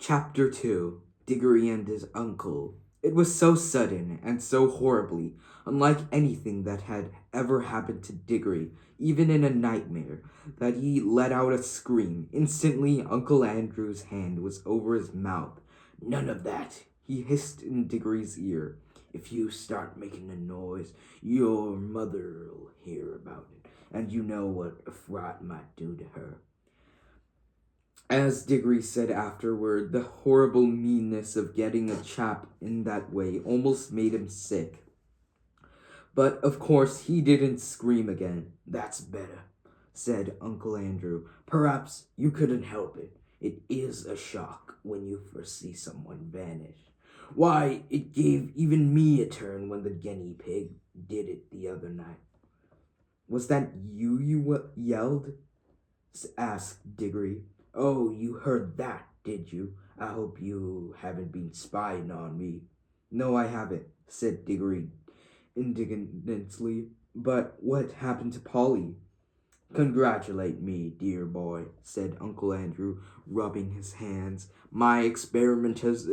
Chapter 2 Digory and his uncle. It was so sudden and so horribly unlike anything that had ever happened to Digory, even in a nightmare, that he let out a scream. Instantly, Uncle Andrew's hand was over his mouth. "None of that," he hissed in Digory's ear. "If you start making a noise, your mother'll hear about it, and you know what a fright might do to her." As Digory said afterward, the horrible meanness of getting a chap in that way almost made him sick. But of course he didn't scream again. "That's better," said Uncle Andrew. "Perhaps you couldn't help it. It is a shock when you first see someone vanish. Why, it gave even me a turn when the guinea pig did it the other night." "Was that you yelled?" asked Digory. "Oh, you heard that, did you? I hope you haven't been spying on me." "No, I haven't," said Digory indignantly. "But what happened to Polly?" "Congratulate me, dear boy," said Uncle Andrew, rubbing his hands. "My experiment has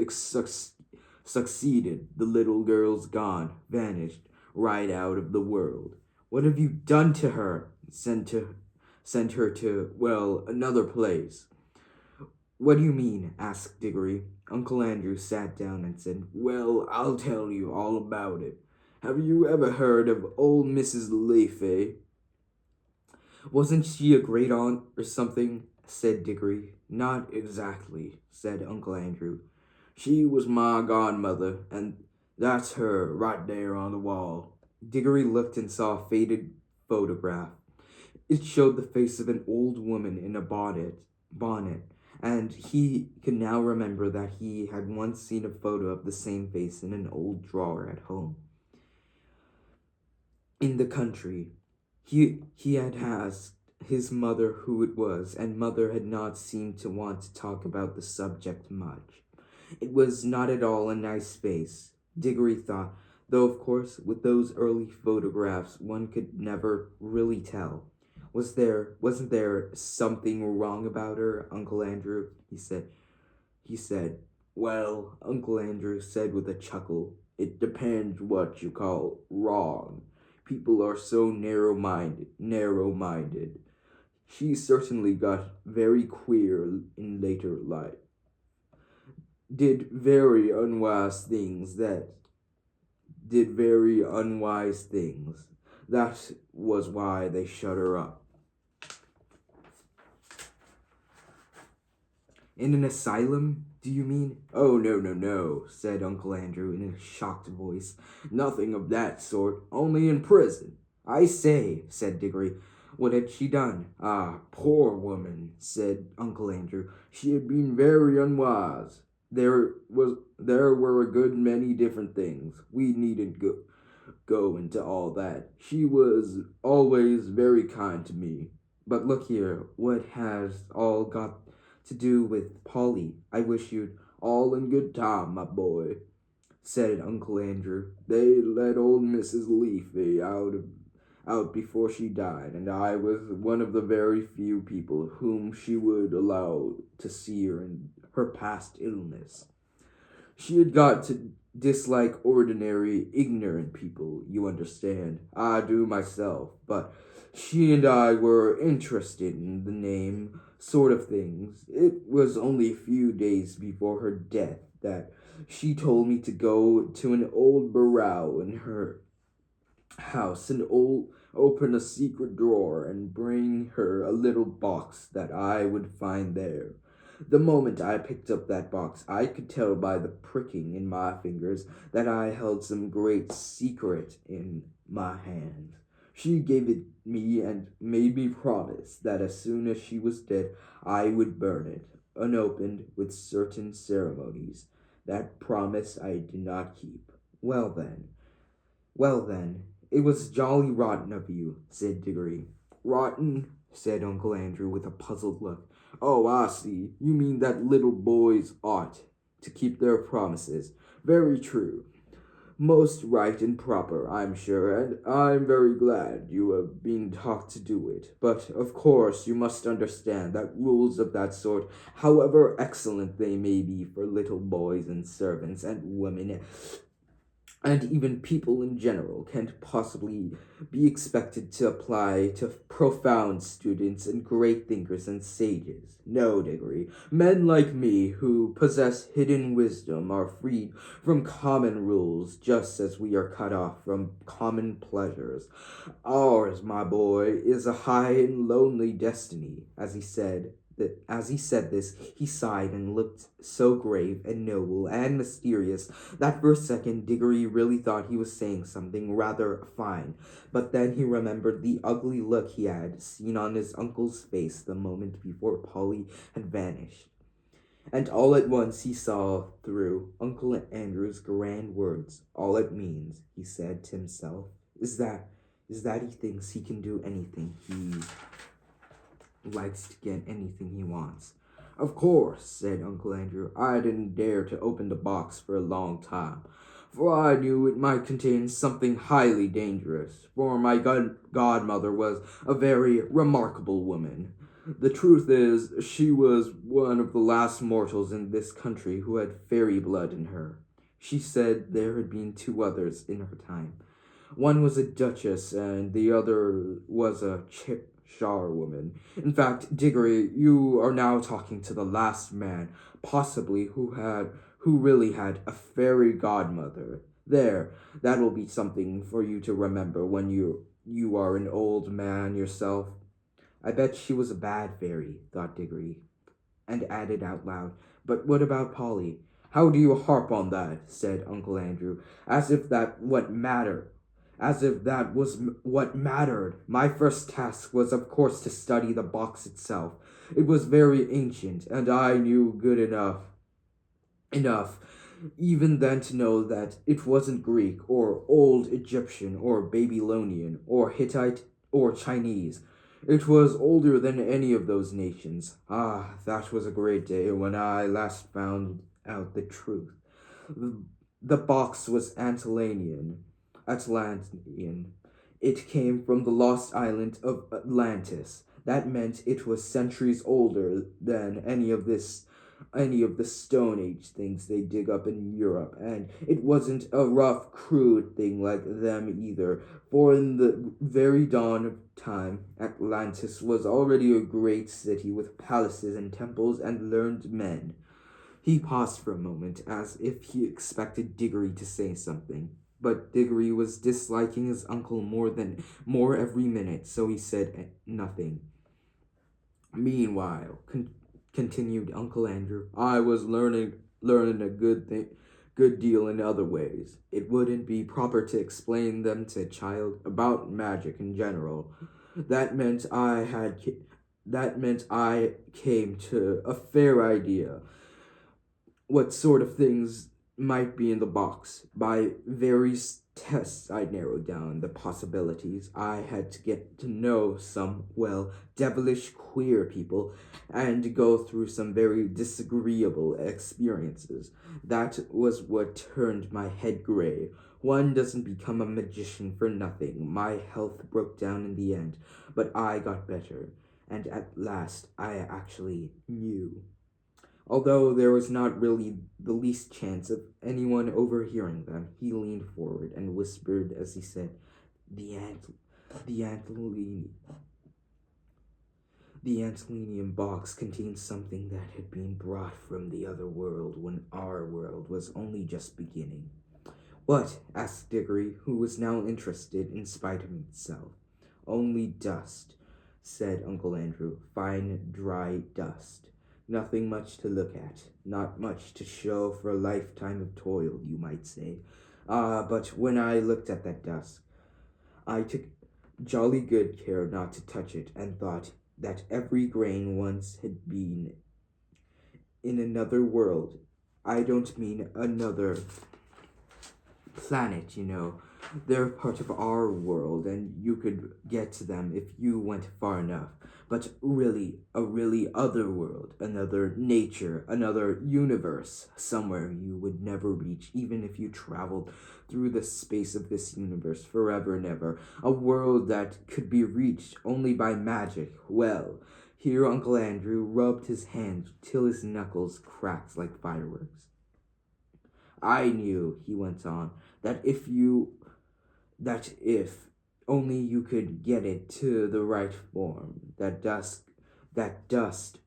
succeeded. The little girl's gone, vanished, right out of the world." "What have you done to her?" Sent her to, well, another place." "What do you mean?" asked Digory. Uncle Andrew sat down and said, "Well, I'll tell you all about it. Have you ever heard of old Mrs. Leafy?" "Wasn't she a great aunt or something?" said Digory. "Not exactly," said Uncle Andrew. "She was my godmother, and that's her right there on the wall." Digory looked and saw a faded photograph. It showed the face of an old woman in a bonnet, and he could now remember that he had once seen a photo of the same face in an old drawer at home. In the country, he had asked his mother who it was, and mother had not seemed to want to talk about the subject much. It was not at all a nice face, Digory thought, though of course with those early photographs one could never really tell. Wasn't there something wrong about her, Uncle Andrew?" He said. "Well," Uncle Andrew said with a chuckle, "it depends what you call wrong. People are so narrow-minded. She certainly got very queer in later life. Did very unwise things. That was why they shut her up." "In an asylum, do you mean?" "Oh, no, no, no," said Uncle Andrew in a shocked voice. "Nothing of that sort, only in prison." "I say," said Digory, "what had she done?" "Ah, poor woman," said Uncle Andrew. "She had been very unwise. There were a good many different things. We needn't go into all that. She was always very kind to me." "But look here, what has all got to do with Polly? I wish you'd—" "All in good time, my boy," said Uncle Andrew. "They let old Mrs. Leafy out before she died, and I was one of the very few people whom she would allow to see her in her past illness. She had got to dislike ordinary, ignorant people, you understand. I do myself, but she and I were interested in the name sort of things. It was only a few days before her death that she told me to go to an old barrow in her house and open a secret drawer and bring her a little box that I would find there. The moment I picked up that box, I could tell by the pricking in my fingers that I held some great secret in my hand. She gave it me and made me promise that as soon as she was dead, I would burn it, unopened, with certain ceremonies. That promise I did not keep. Well then, it was jolly rotten of you," said Digory. Rotten, said Uncle Andrew with a puzzled look. "Oh, I see. You mean that little boys ought to keep their promises. Very true. Most right and proper, I'm sure, and I'm very glad you have been taught to do it. But of course, you must understand that rules of that sort, however excellent they may be for little boys and servants and women, and even people in general, can't possibly be expected to apply to profound students and great thinkers and sages. No, Digory. Men like me who possess hidden wisdom are freed from common rules just as we are cut off from common pleasures. Ours, my boy, is a high and lonely destiny, as he said this, he sighed and looked so grave and noble and mysterious that for a second Diggory really thought he was saying something rather fine. But then he remembered the ugly look he had seen on his uncle's face the moment before Polly had vanished. And all at once he saw through Uncle Andrew's grand words. All it means, he said to himself, is that he thinks he can do anything. He likes to get anything he wants. Of course, said Uncle Andrew, I didn't dare to open the box for a long time, for I knew it might contain something highly dangerous, for my godmother was a very remarkable woman. The truth is, she was one of the last mortals in this country who had fairy blood in her. She said there had been two others in her time. One was a duchess, and the other was a charwoman. In fact, Digory, you are now talking to the last man, possibly who really had a fairy godmother. There, that will be something for you to remember when you are an old man yourself. I bet she was a bad fairy, thought Digory, and added out loud, but what about Polly? How do you harp on that? Said Uncle Andrew, as if that what mattered. As if that was what mattered. My first task was, of course, to study the box itself. It was very ancient, and I knew good enough even then to know that it wasn't Greek or Old Egyptian or Babylonian or Hittite or Chinese. It was older than any of those nations. Ah, that was a great day when I last found out the truth. The box was Atlantean. It came from the lost island of Atlantis. That meant it was centuries older than any of the Stone Age things they dig up in Europe, and it wasn't a rough, crude thing like them either, for in the very dawn of time, Atlantis was already a great city with palaces and temples and learned men. He paused for a moment, as if he expected Diggory to say something. But Diggory was disliking his uncle more every minute, so he said nothing. Meanwhile, continued Uncle Andrew, I was learning a good deal in other ways. It wouldn't be proper to explain them to a child about magic in general. That meant I came to a fair idea what sort of things might be in the box. By various tests, I narrowed down the possibilities. I had to get to know some, well, devilish queer people and go through some very disagreeable experiences. That was what turned my head gray. One doesn't become a magician for nothing. My health broke down in the end, but I got better, and at last I actually knew. Although there was not really the least chance of anyone overhearing them, he leaned forward and whispered as he said, The ant, the Antlian, the Antlian box contains something that had been brought from the other world when our world was only just beginning. What? Asked Diggory, who was now interested in spite of himself. Only dust, said Uncle Andrew. Fine, dry dust. Nothing much to look at, not much to show for a lifetime of toil, you might say. But when I looked at that dust, I took jolly good care not to touch it, and thought that every grain once had been in another world. I don't mean another planet, They're part of our world, and you could get to them if you went far enough. But really, a really other world, another nature, another universe, somewhere you would never reach, even if you traveled through the space of this universe forever and ever. A world that could be reached only by magic. Well, here Uncle Andrew rubbed his hand till his knuckles cracked like fireworks. I knew, he went on, that if only you could get it to the right form, that dust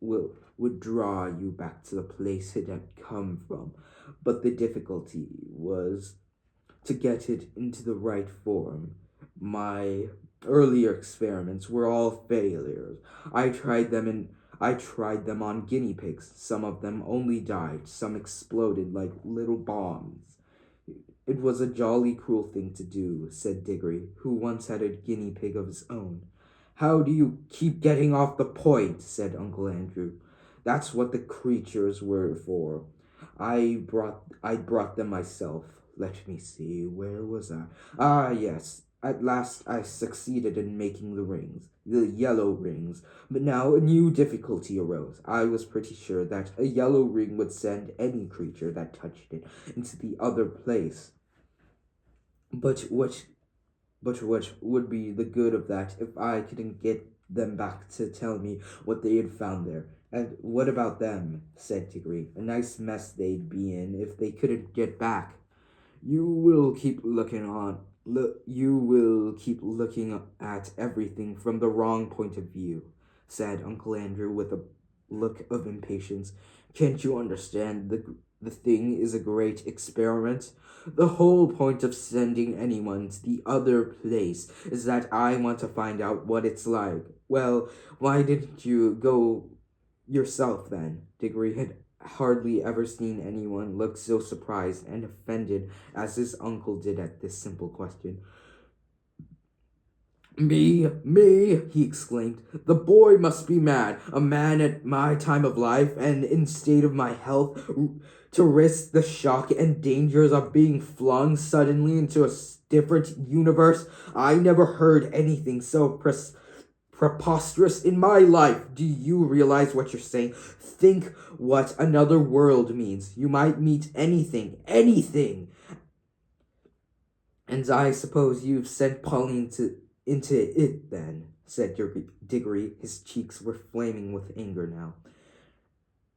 would draw you back to the place it had come from. But the difficulty was to get it into the right form. My earlier experiments were all failures. I tried them on guinea pigs. Some of them only died, some exploded like little bombs. It was a jolly cruel thing to do, said Digory, who once had a guinea pig of his own. How do you keep getting off the point? Said Uncle Andrew. That's what the creatures were for. I brought them myself. Let me see, where was I? Ah, yes. At last I succeeded in making the rings, the yellow rings. But now a new difficulty arose. I was pretty sure that a yellow ring would send any creature that touched it into the other place. But what would be the good of that if I couldn't get them back to tell me what they had found there? And what about them? Said Tigray. A nice mess they'd be in if they couldn't get back. You will keep looking on. You will keep looking at everything from the wrong point of view, said Uncle Andrew with a look of impatience. Can't you understand the thing is a great experiment? The whole point of sending anyone to the other place is that I want to find out what it's like. Well, why didn't you go yourself then? Diggory had hardly ever seen anyone look so surprised and offended as his uncle did at this simple question. Me, he exclaimed. The boy must be mad. A man at my time of life and in state of my health to risk the shock and dangers of being flung suddenly into a different universe. I never heard anything so preposterous in my life. Do you realize what you're saying? Think what another world means. You might meet anything. And I suppose you've sent Pauline into it then, said Diggory. His cheeks were flaming with anger now.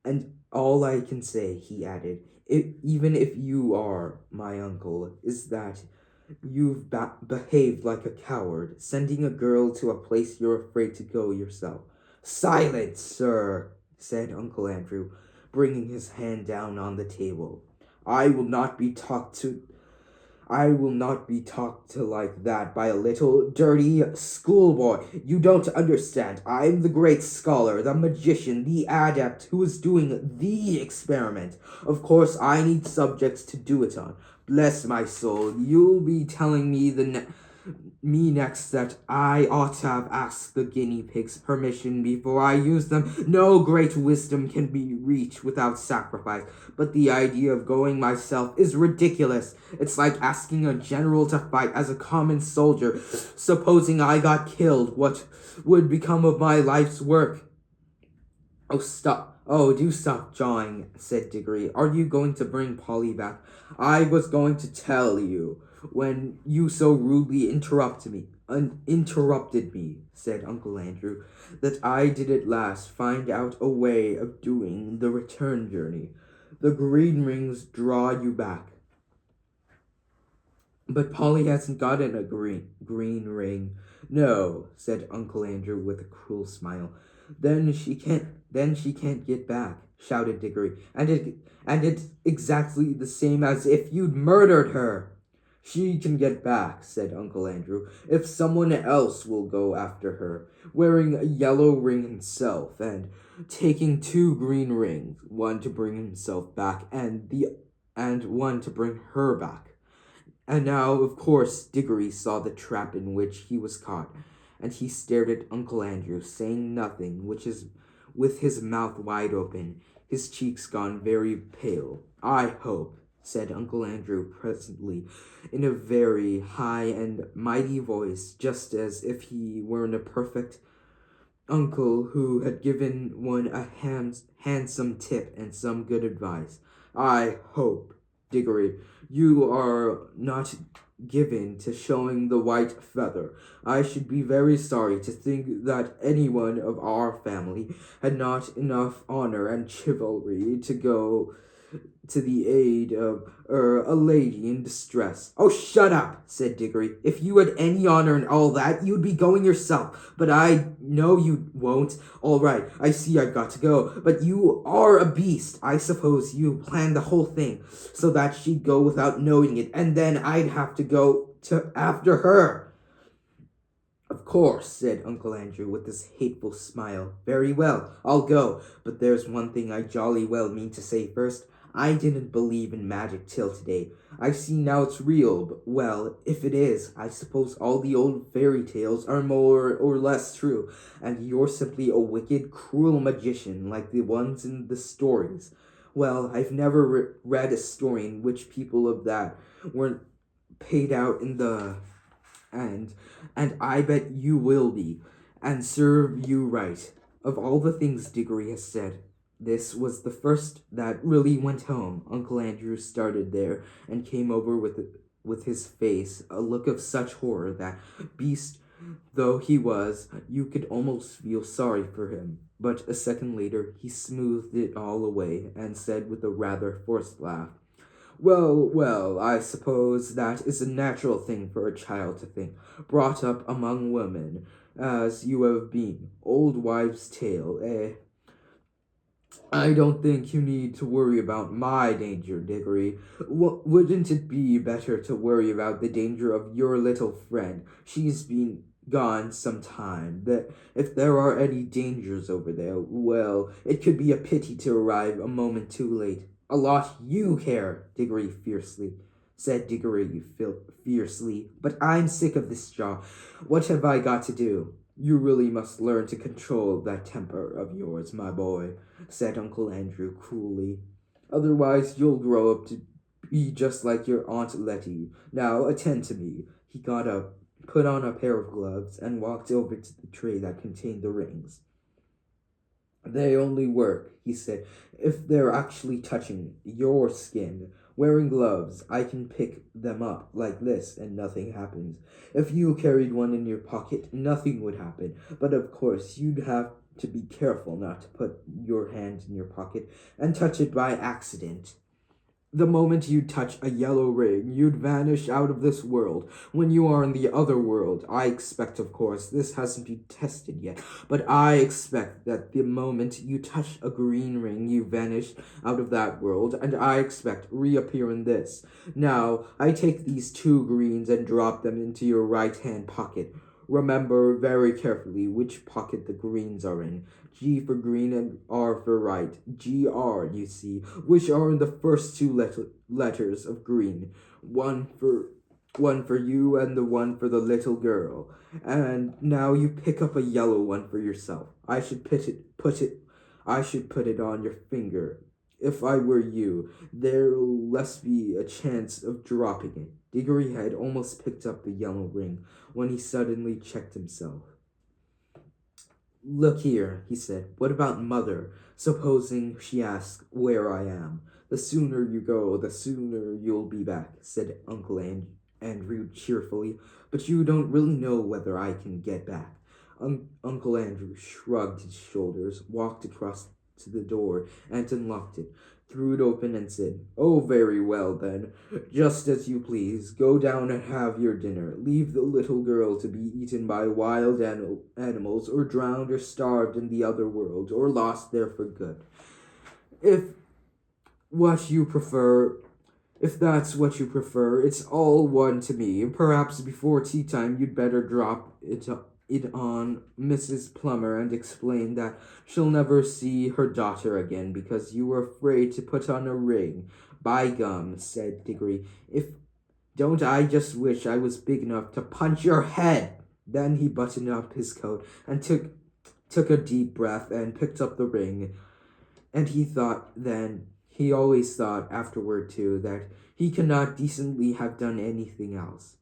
And all I can say, he added, even if you are my uncle, is that you've behaved like a coward, sending a girl to a place you're afraid to go yourself. Silence, sir, said Uncle Andrew, bringing his hand down on the table. I will not be talked to like that by a little dirty schoolboy. You don't understand. I'm the great scholar, the magician, the adept who is doing the experiment. Of course, I need subjects to do it on. Bless my soul, you'll be telling me next that I ought to have asked the guinea pigs permission before I use them. No great wisdom can be reached without sacrifice, but the idea of going myself is ridiculous. It's like asking a general to fight as a common soldier. Supposing I got killed, what would become of my life's work? Oh, stop. Oh, do stop jawing, said Diggory. Are you going to bring Polly back? I was going to tell you when you so rudely interrupted me, said Uncle Andrew, that I did at last find out a way of doing the return journey. The green rings draw you back. But Polly hasn't gotten a green ring. No, said Uncle Andrew with a cruel smile. Then she can't get back, shouted Diggory. And it's exactly the same as if you'd murdered her. She can get back, said Uncle Andrew, if someone else will go after her, wearing a yellow ring himself, and taking 2 green rings, one to bring himself back and one to bring her back. And now, of course, Diggory saw the trap in which he was caught, and he stared at Uncle Andrew, saying nothing, with his mouth wide open, his cheeks gone very pale. I hope, said Uncle Andrew presently, in a very high and mighty voice, just as if he were a perfect uncle who had given one a handsome tip and some good advice. I hope, Diggory, you are not given to showing the white feather. I should be very sorry to think that anyone of our family had not enough honor and chivalry to go to the aid of a lady in distress. Oh, shut up, said Diggory. If you had any honor and all that, you'd be going yourself. But I know you won't. All right, I see I've got to go. But you are a beast. I suppose you planned the whole thing so that she'd go without knowing it, and then I'd have to go to after her. Of course, said Uncle Andrew with his hateful smile. Very well, I'll go, but there's one thing I jolly well mean to say first. I didn't believe in magic till today. I see now it's real, but well, if it is, I suppose all the old fairy tales are more or less true, and you're simply a wicked, cruel magician like the ones in the stories. Well, I've never read a story in which people of that weren't paid out in the and I bet you will be, and serve you right. Of all the things Diggory has said, this was the first that really went home. Uncle Andrew started there and came over with his face a look of such horror that, beast though he was, you could almost feel sorry for him. But a second later, he smoothed it all away and said with a rather forced laugh, well, well, I suppose that is a natural thing for a child to think, brought up among women, as you have been. Old wives' tale, eh? I don't think you need to worry about my danger, Diggory. Wouldn't it be better to worry about the danger of your little friend? She's been gone some time. That if there are any dangers over there, well, it could be a pity to arrive a moment too late. A lot you care, said Diggory fiercely. But I'm sick of this job. What have I got to do? You really must learn to control that temper of yours, my boy, said Uncle Andrew cruelly. Otherwise you'll grow up to be just like your Aunt Letty. Now attend to me. He got up, put on a pair of gloves, and walked over to the tray that contained the rings. They only work, he said, if they're actually touching your skin. Wearing gloves, I can pick them up like this and nothing happens. If you carried one in your pocket, nothing would happen. But of course, you'd have to be careful not to put your hand in your pocket and touch it by accident. The moment you touch a yellow ring, you'd vanish out of this world. When you are in the other world, I expect, of course, this hasn't been tested yet, but I expect that the moment you touch a green ring, you vanish out of that world, and I expect reappear in this. Now, I take these two greens and drop them into your right-hand pocket. Remember very carefully which pocket the greens are in. G for green and R for right. GR, you see, which are in the first two letters of green. One for you and the one for the little girl. And now you pick up a yellow one for yourself. I should put it on your finger. If I were you, there'll less be a chance of dropping it. Diggory had almost picked up the yellow ring when he suddenly checked himself. Look here, he said. What about Mother? Supposing she asks where I am. The sooner you go, the sooner you'll be back, said Uncle Andrew cheerfully. But you don't really know whether I can get back. Uncle Andrew shrugged his shoulders, walked across to the door, and unlocked it, threw it open, and said, Oh, very well, then. Just as you please. Go down and have your dinner. Leave the little girl to be eaten by wild animals, or drowned or starved in the other world, or lost there for good. If that's what you prefer, it's all one to me. Perhaps before tea time you'd better drop it on Mrs. Plummer and explain that she'll never see her daughter again because you were afraid to put on a ring. By gum, said Diggory, if don't I just wish I was big enough to punch your head. Then he buttoned up his coat and took a deep breath and picked up the ring. And he thought then, He always thought afterward, too, that he could not decently have done anything else.